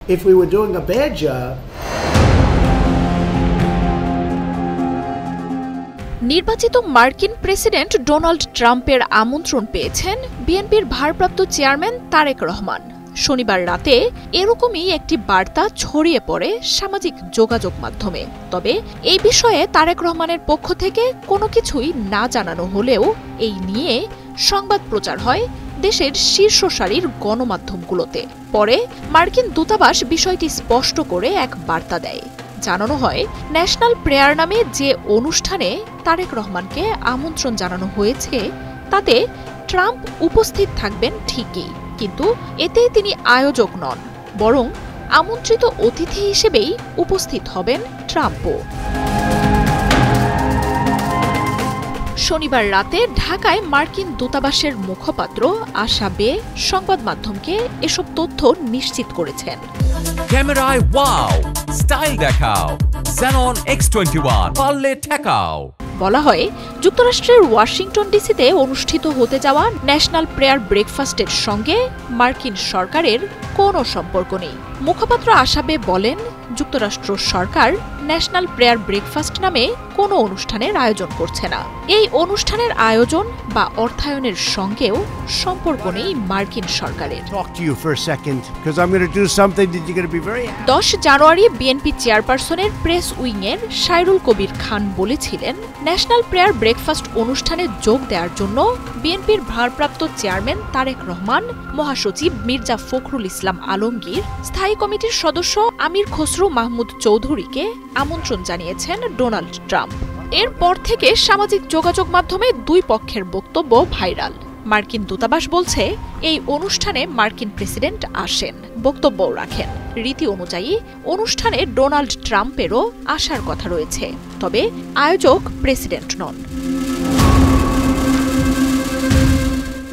If we were doing a bad job, নির্বাচিত মার্কিন president Donald ট্রাম্পের আমন্ত্রণ পেয়েছেন বিএনপির ভারপ্রাপ্ত চেয়ারম্যান তারেক রহমান। শনিবার রাতে এরকমই একটি বার্তা ছড়িয়ে পড়ে সামাজিক যোগাযোগ মাধ্যমে। তবে এই বিষয়ে তারেক রহমানের পক্ষ থেকে কোনো কিছুই না জানানো হলেও এই নিয়ে সংবাদ প্রচার হয় দেশের শীর্ষ সারির গণমাধ্যমগুলোতে। পরে মার্কিন দূতাবাস বিষয়টি স্পষ্ট করে এক বার্তা দেয়। জানানো হয়, ন্যাশনাল প্রেয়ার নামে যে অনুষ্ঠানে তারেক রহমানকে আমন্ত্রণ জানানো হয়েছে তাতে ট্রাম্প উপস্থিত থাকবেন ঠিকই, কিন্তু এতে তিনি আয়োজক নন, বরং আমন্ত্রিত অতিথি হিসেবেই উপস্থিত হবেন ট্রাম্পও। শনিবার রাতে ঢাকায় মার্কিন দূতাবাসের মুখপাত্র আশা বে সংবাদ মাধ্যমকে এসব তথ্য নিশ্চিত করেছেন। ক্যামেরায় ওয়াও, স্টাইল দেখাও, Xenon X21 পারলে ঠেকাও। বলা হয়, যুক্তরাষ্ট্রের ওয়াশিংটন ডিসিতে অনুষ্ঠিত হতে যাওয়া ন্যাশনাল প্রেয়ার ব্রেকফাস্টের সঙ্গে মার্কিন সরকারের কোনো সম্পর্ক নেই। মুখপাত্র আশাবে বলেন, যুক্তরাষ্ট্র সরকার ন্যাশনাল প্রেয়ার ব্রেকফাস্ট নামে কোনো অনুষ্ঠানের আয়োজন করছে না। এই অনুষ্ঠানের আয়োজন বা অর্থায়নের সঙ্গেও সম্পর্ক নেই মার্কিন সরকারের। 10 জানুয়ারি বিএনপি চেয়ারপারসনের প্রেস উইংয়ের সাইরুল কবির খান বলেছিলেন, ন্যাশনাল প্রেয়ার ব্রেকফাস্ট অনুষ্ঠানে যোগ দেওয়ার জন্য বিএনপির ভারপ্রাপ্ত চেয়ারম্যান তারেক রহমান, মহাসচিব মির্জা ফখরুল ইসলাম আলমগীর, স্থায়ী কমিটির সদস্য আমির খসরু মাহমুদ চৌধুরীকে আমন্ত্রণ জানিয়েছেন ডোনাল্ড ট্রাম্প। এরপর থেকে সামাজিক যোগাযোগ মাধ্যমে দুই পক্ষের বক্তব্য ভাইরাল। মার্কিন দূতাবাস বলছে, এই অনুষ্ঠানে মার্কিন প্রেসিডেন্ট আসেন, বক্তব্যও রাখেন। রীতি অনুযায়ী অনুষ্ঠানে ডোনাল্ড ট্রাম্পেরও আসার কথা রয়েছে, তবে আয়োজক প্রেসিডেন্ট নন।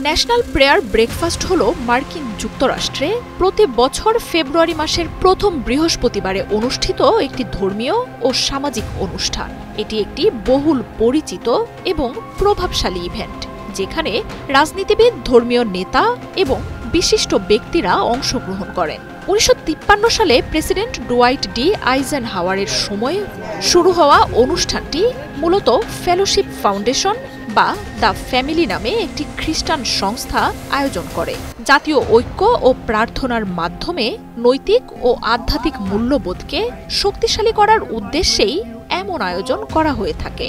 ন্যাশনাল প্রেয়ার ব্রেকফাস্ট হল মার্কিন যুক্তরাষ্ট্রে প্রতি বছর ফেব্রুয়ারি মাসের প্রথম বৃহস্পতিবারে অনুষ্ঠিত একটি ধর্মীয় ও সামাজিক অনুষ্ঠান। এটি একটি বহুল পরিচিত এবং প্রভাবশালী ইভেন্ট, যেখানে রাজনীতিবিদ, ধর্মীয় নেতা এবং বিশিষ্ট ব্যক্তিরা অংশগ্রহণ করেন। 1953 সালে প্রেসিডেন্ট ডুয়াইট ডি আইজেনহাওয়ারের সময়ে শুরু হওয়া অনুষ্ঠানটি মূলত ফেলোশিপ ফাউন্ডেশন বা দ্য ফ্যামিলি নামে একটি খ্রিস্টান সংস্থা আয়োজন করে। জাতীয় ঐক্য ও প্রার্থনার মাধ্যমে নৈতিক ও আধ্যাত্মিক মূল্যবোধকে শক্তিশালী করার উদ্দেশ্যেই এমন আয়োজন করা হয়ে থাকে।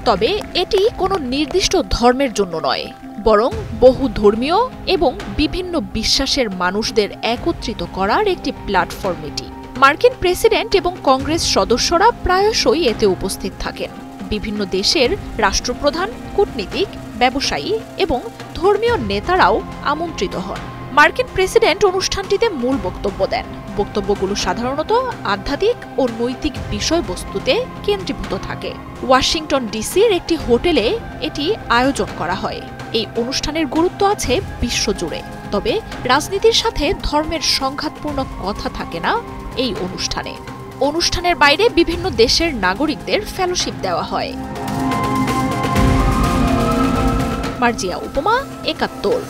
তবে এটি কোনো নির্দিষ্ট ধর্মের জন্য নয়, বরং বহু ধর্মীয় এবং বিভিন্ন বিশ্বাসের মানুষদের একত্রিত করার একটি প্ল্যাটফর্ম এটি। মার্কিন প্রেসিডেন্ট এবং কংগ্রেস সদস্যরা প্রায়শই এতে উপস্থিত থাকেন। বিভিন্ন দেশের রাষ্ট্রপ্রধান, কূটনীতিক, ব্যবসায়ী এবং ধর্মীয় নেতারাও আমন্ত্রিত হন। মার্কিন প্রেসিডেন্ট অনুষ্ঠানটিতে মূল বক্তব্য দেন। বক্তব্যগুলো সাধারণত আধ্যাত্মিক ও নৈতিক বিষয়বস্তুতে কেন্দ্রীভূত থাকে। ওয়াশিংটন ডিসির একটি হোটেলে এটি আয়োজন করা হয়। এই অনুষ্ঠানের গুরুত্ব আছে বিশ্বজুড়ে, তবে রাজনীতির সাথে ধর্মের সংঘাতপূর্ণ কথা থাকে না এই অনুষ্ঠানে। অনুষ্ঠানের বাইরে বিভিন্ন দেশের নাগরিকদের ফেলোশিপ দেওয়া হয়। মার্জিয়া উপমা, ৭১।